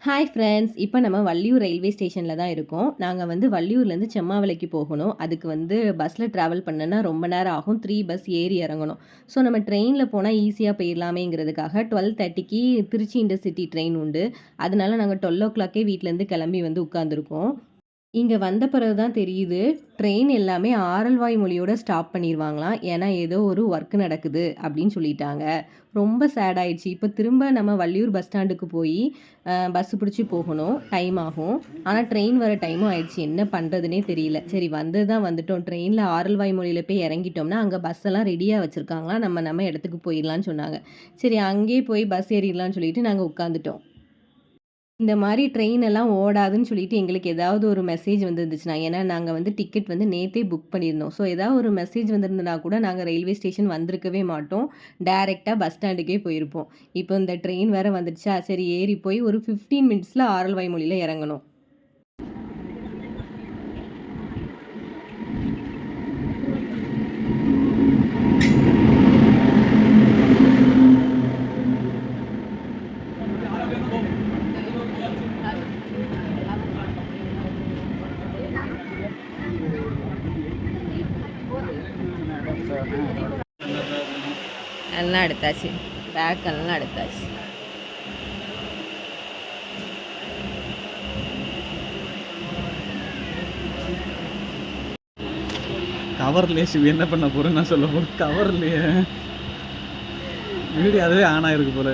Hi friends! இப்போ நம்ம Valliyur railway ஸ்டேஷனில் தான் இருக்கோம். நாங்கள் வந்து வள்ளியூர்லேருந்து செம்மாவிளைக்கு போகணும். அதுக்கு வந்து பஸ்ஸில் ட்ராவல் பண்ணனா ரொம்ப நேரம் ஆகும். 3 பஸ் ஏறி இறங்கணும். ஸோ நம்ம ட்ரெயினில் போனால் ஈஸியாக போயிடலாமேங்கிறதுக்காக 12:30க்கு திருச்சி இன்டர்சிட்டி ட்ரெயின் உண்டு. அதனால நாங்கள் 12:00 வீட்டிலேருந்து கிளம்பி வந்து உட்காந்துருக்கோம். இங்க வந்த பிறகு தான் தெரியுது, ட்ரெயின் எல்லாமே ஆரல்வாய் மொழியோட ஸ்டாப் பண்ணிருவாங்களாம். ஏன்னா, ஏதோ ஒரு ஒர்க் நடக்குது அப்படின்னு சொல்லிட்டாங்க. ரொம்ப சேட் ஆயிடுச்சு. இப்ப திரும்ப நம்ம வள்ளியூர் பஸ் ஸ்டாண்டுக்கு போயி, பஸ் பிடிச்சு போகணும். டைம் ஆகும். ஆனா, ட்ரெயின் வர டைமும் ஆயிடுச்சு. என்ன பண்றதுன்னே தெரியல. சரி வந்தது தான் வந்துட்டோம். ட்ரெயின்ல ஆரல்வாய் மொழியில போய் இறங்கிட்டோம்னா, அங்க பஸ் எல்லாம் ரெடியா வச்சிருக்காங்களாம். நம்ம நம்ம இடத்துக்கு போயிடலான்னு சொன்னாங்க. சரி அங்கேயே போய் பஸ் ஏறிடலான்னு சொல்லிட்டு நாங்க உட்காந்துட்டோம். இந்த மாரி ட்ரெயின் எல்லாம் ஓடாதுன்னு சொல்லிட்டு எங்களுக்கு ஏதாவது ஒரு மெசேஜ் வந்துருந்துச்சுன்னா, ஏன்னா நாங்க வந்து டிக்கெட் வந்து நேத்தே புக் பண்ணியிருந்தோம். ஸோ ஏதாவது ஒரு மெசேஜ் வந்திருந்தனா கூட நாங்க ரயில்வே ஸ்டேஷன் வந்திருக்கவே மாட்டோம். டைரக்ட்டா பஸ் ஸ்டாண்டுக்கே போயிருப்போம். இப்போ இந்த ட்ரெயின் வேற வந்துடுச்சா, சரி ஏறி போய் ஒரு 15 மினிட்ஸ்ல ஆரல்வாய்மொழியில இறங்கணும். எல்லாம் எடுத்தாச்சு. பேக் எல்லாம் எடுத்தாச்சு. கவர்லயே சிவ என்ன பண்ண போறேன்னு நான் சொல்ல போறேன். கவர்லயே வீடியோ அதுவே ஆன் ஆயிருக்கு போல.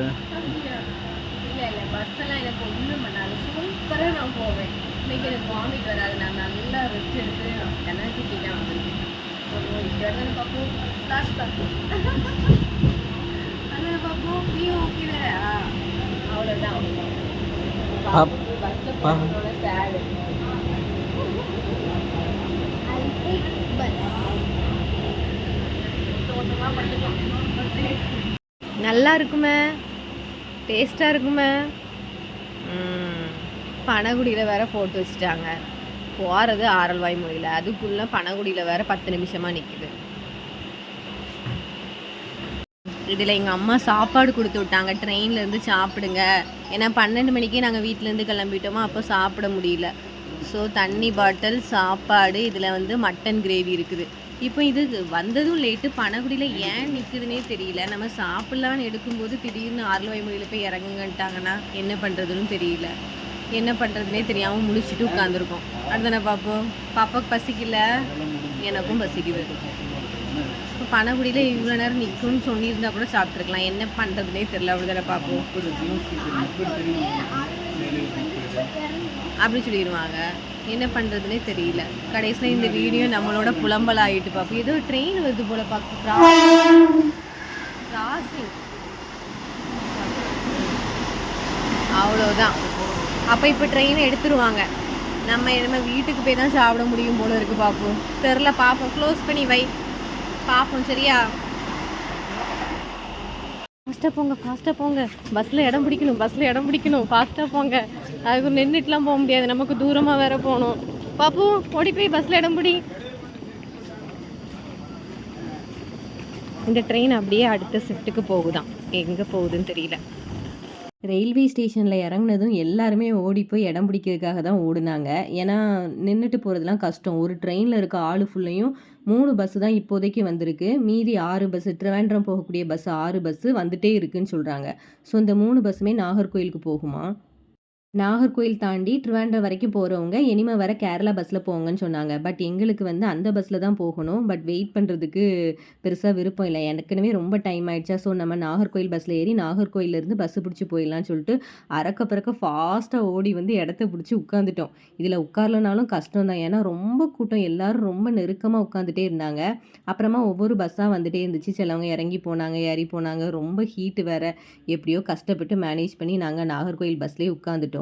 இல்ல பஸ் எல்லாம் எனக்கு ஒண்ணும் பண்ணாது. சூப்பரா நான் போவேன். இன்னைக்கு எனக்கு வாமிட் வராது. நான் நல்லா ரெஸ்ட் எடுத்து எனர்ஜிட்டிக்கா வந்திருக்கேன். இங்க பாப்போம் ஃபிளாஷ் பேக். அதான் பாப்போம் நீ ஓகே வேற. அவ்வளவுதான். பஸ்ல போறதோட சேட். நல்லா இருக்குமே, டேஸ்ட்டாக இருக்குமே. பனகுடியில் வேற போட்டு வச்சுட்டாங்க. போகிறது ஆரல்வாய் மொழியில், அதுக்குள்ளே பனகுடியில் வேற 10 நிமிஷமாக நிற்குது. இதில் எங்கள் அம்மா சாப்பாடு கொடுத்து விட்டாங்க. ட்ரெயின்லேருந்து சாப்பிடுங்க, ஏன்னா 12 மணிக்கே நாங்கள் வீட்டிலேருந்து கிளம்பிட்டோமா, அப்போ சாப்பிட முடியல. ஸோ தண்ணி பாட்டில், சாப்பாடு, இதில் வந்து மட்டன் கிரேவி இருக்குது. இப்போ இது வந்ததும் லேட்டு, பனகுடியில் ஏன் நிற்குதுன்னே தெரியல. நம்ம சாப்பிட்லான்னு எடுக்கும்போது திடீர்னு ஆரல்வாய் மொழியில் போய் இறங்குங்கன்ட்டாங்கன்னா என்ன பண்ணுறதுன்னு தெரியல. என்ன பண்ணுறதுனே தெரியாமல் முழிச்சிட்டு உட்காந்துருக்கோம். அதுதானே பார்ப்போம். பாப்பாவுக்கு பசிக்கல, எனக்கும் பசிக்குது. இப்போ பனகுடியில் இவ்வளோ நேரம் நிற்கும்னு சொல்லியிருந்தா கூட சாப்பிட்ருக்கலாம். என்ன பண்ணுறதுனே தெரியல. அப்படிதானே பார்ப்போம். அப்படி சொல்லிடுவாங்க. என்ன பண்ணுறதுனே தெரியல. கடைசியில் இந்த வீடியோ நம்மளோட புலம்பல் ஆகிட்டு பார்ப்போம். ஏதோ ட்ரெயின் வருது போல் பார்க்க. கிராசிங் அவ்வளோதான். அப்போ இப்போ ட்ரெயினை எடுத்துருவாங்க. நம்ம வீட்டுக்கு போய் தான் சாப்பிட முடியும் போல இருக்குது. பார்ப்போம். தெரில, பார்ப்போம். க்ளோஸ் பண்ணி வை, பார்ப்போம். சரியா? ஃபாஸ்ட்டாக போங்க. பஸ்ஸில் இடம் பிடிக்கணும். ஃபாஸ்ட்டாக போங்க. அதுக்கு நின்றுட்டுலாம் போக முடியாது. நமக்கு தூரமாக வேற போகணும். பாப்பு, ஓடி போய் பஸ்ஸில் இடம் பிடி. இந்த ட்ரெயின் அப்படியே அடுத்த ஷிஃப்ட்டுக்கு போகுதான். எங்கே போகுதுன்னு தெரியல. ரயில்வே ஸ்டேஷனில் இறங்குனதும் எல்லாருமே ஓடி போய் இடம் பிடிக்கிறதுக்காக தான் ஓடுனாங்க. ஏன்னா நின்றுட்டு போகிறதுலாம் கஷ்டம். ஒரு ட்ரெயினில் இருக்க ஆள் ஃபுல்லையும் 3 பஸ்ஸு தான் இப்போதைக்கு வந்திருக்கு. மீதி 6 பஸ்ஸு, திருவேண்டரம் போகக்கூடிய பஸ்ஸு 6 பஸ்ஸு வந்துட்டே இருக்குன்னு சொல்கிறாங்க. ஸோ இந்த 3 பஸ்ஸுமே நாகர்கோயிலுக்கு போகுமா. நாகர்கோயில் தாண்டி திருவேண்டரம் வரைக்கும் போகிறவங்க இனிமே வர கேரளா பஸ்ஸில் போங்கன்னு சொன்னாங்க. பட் எங்களுக்கு வந்து அந்த பஸ்ஸில் தான் போகணும். பட் வெயிட் பண்ணுறதுக்கு பெருசாக விருப்பம் இல்லை. எனக்குனவே ரொம்ப டைம் ஆயிடுச்சா. ஸோ நம்ம நாகர்கோயில் பஸ்ஸில் ஏறி நாகர்கோயிலேருந்து பஸ்ஸு பிடிச்சி போயிடலான்னு சொல்லிட்டு அறக்க பறக்க ஃபாஸ்ட்டாக ஓடி வந்து இடத்த பிடிச்சி உட்காந்துட்டோம். இதில் உட்காரலனாலும் கஷ்டம் தான். ஏன்னா ரொம்ப கூட்டம், எல்லோரும் ரொம்ப நெருக்கமாக உட்காந்துட்டே இருந்தாங்க. அப்புறமா ஒவ்வொரு பஸ்ஸாக வந்துட்டே இருந்துச்சு. சிலவங்க இறங்கி போனாங்க, ஏறி போனாங்க. ரொம்ப ஹீட்டு வேறு. எப்படியோ கஷ்டப்பட்டு மேனேஜ் பண்ணி நாங்கள் நாகர்கோயில் பஸ்லேயே உட்காந்துட்டோம்.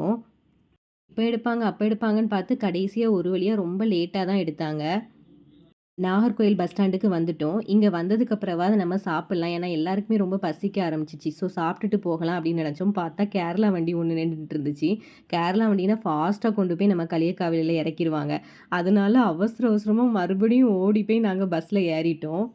இப்போ எடுப்பாங்க, அப்போ எடுப்பாங்கன்னு பார்த்து கடைசியாக ஒரு வழியாக ரொம்ப லேட்டாக தான் எடுத்தாங்க. நாகர்கோயில் பஸ் ஸ்டாண்டுக்கு வந்துட்டோம். இங்கே வந்ததுக்கு அப்புறமாவது நம்ம சாப்பிட்லாம். ஏன்னா எல்லாருக்குமே ரொம்ப பசிக்க ஆரம்பிச்சிச்சு. ஸோ சாப்பிட்டுட்டு போகலாம் அப்படின்னு நினச்சோம். பார்த்தா கேரளா வண்டி ஒன்று நின்றுட்டு இருந்துச்சு. கேரளா வண்டினா ஃபாஸ்ட்டாக கொண்டு போய் நம்ம களியக்காவிலியில் இறக்கிடுவாங்க. அதனால அவசர அவசரமாக மறுபடியும் ஓடி போய் நாங்கள் பஸ்ஸில் ஏறிட்டோம்.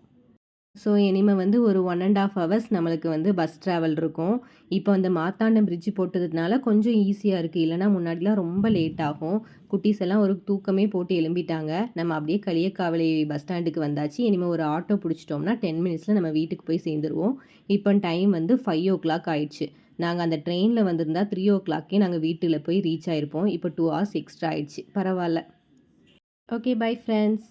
ஸோ இனிமே வந்து ஒரு 1½ ஹவர்ஸ் நம்மளுக்கு வந்து பஸ் ட்ராவல் இருக்கும். இப்போ அந்த மார்த்தாண்டம் பிரிட்ஜ் போட்டதுனால கொஞ்சம் ஈஸியா இருக்கு. இல்லன்னா முன்னாடிலாம் ரொம்ப லேட் ஆகும். குட்டீஸ் எல்லாம் ஒரு தூக்கமே போட்டு எழும்பிட்டாங்க. நம்ம அப்படியே களியக்காவிளை பஸ் ஸ்டாண்டுக்கு வந்தாச்சு. இனிமே ஒரு ஆட்டோ புடிச்சிட்டோம்னா 10 மினிட்ஸ்ல நம்ம வீட்டுக்கு போய் சேர்ந்துருவோம். இப்போ டைம் வந்து 5:00 ஆயிடுச்சு. நாங்க அந்த ட்ரெயின்ல வந்திருந்தா 3:00 நாங்க வீட்டுல போய் ரீச் ஆயிருப்போம். இப்போ 2 ஹார்ஸ் எக்ஸ்ட்ரா ஆயிடுச்சு. பரவால்ல. Okay bye friends.